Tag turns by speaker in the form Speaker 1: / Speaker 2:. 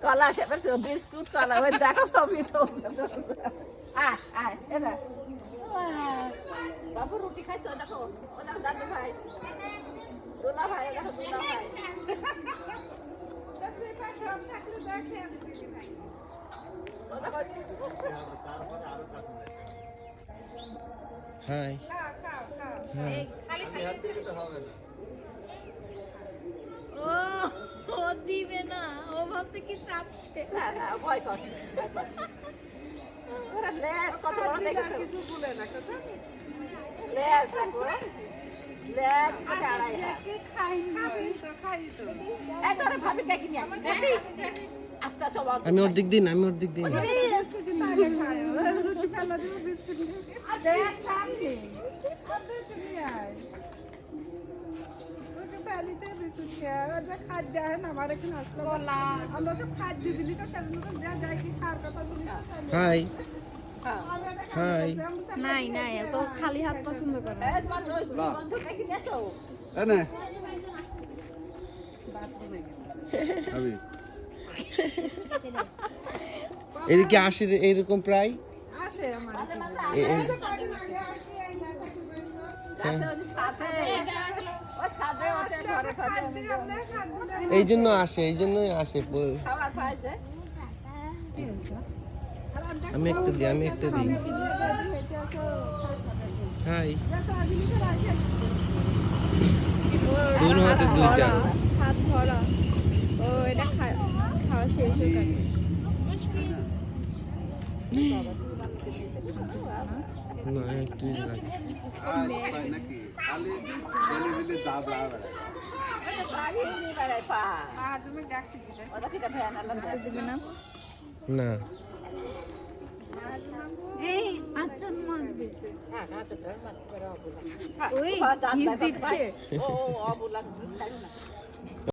Speaker 1: কলা খেতে বিস্কুট কলা ওই দেখো সবই তো আয় আয় এদা বাবু রুটি খাইছো দেখো ও দেখো দাদু ভাই দুলা ভাই দেখো দুলা ভাই
Speaker 2: হাই
Speaker 3: ও দিবে না ও ভাবছে কি চাচ্ছে
Speaker 1: না না ভয় কর ওরা লেস কত বড় দেখেছো কিছু বলে না কথা লেস দেখো লেস কত আড়াই
Speaker 3: কে খাই তো
Speaker 1: এই তোরে ভাবি দেখি নি আমি আস্তে আস্তে বাবা
Speaker 2: আমি ওর দিক দিন
Speaker 3: এই আছে কি তাকে খায় রুটি ফেলা দিব বিস্কুট
Speaker 1: দেখ সামনে
Speaker 3: আদে তুমি আয় ওকে ফেলিতে বিস্কুট খেয়ে ও যে খাদ্য হয় না আমার এখানে আসলো বলা আমরা সব খাদ্য দিলি তো কেন তো যা যায় কি খাওয়ার কথা বলি
Speaker 2: হাই হাই
Speaker 3: নাই নাই তো খালি হাত পছন্দ করে
Speaker 1: এই তোমার ওই বন্ধু দেখি নেছো
Speaker 4: এনে খাবি
Speaker 2: এদিকে আসে এইরকম প্রায়
Speaker 3: আসে আমার
Speaker 1: সাথে ও সাথে ওটা ঘরে ঘরে
Speaker 2: এই জন্য আসে এই জন্যই আসে
Speaker 1: খাবার পাইছে
Speaker 2: আমি একটা দিই হাই দুনো হাতে দুইটা
Speaker 3: হাত ভরা ও এটা খাওয়া শেষ হয়ে গেল
Speaker 2: না একটু লাগে
Speaker 4: নাকি খালি বেলি দাব লাগা
Speaker 1: লাগি বেড়াই পা
Speaker 3: আর তুমি ডাকতে দিবে
Speaker 1: ওটা কি ভ্যান আলাদা
Speaker 3: দিবে না
Speaker 2: না
Speaker 3: এই আচ্ছা মারবে
Speaker 1: হ্যাঁ না তো ধর মত করো
Speaker 3: ওই হিস দিচ্ছে
Speaker 1: ও ও অবুলা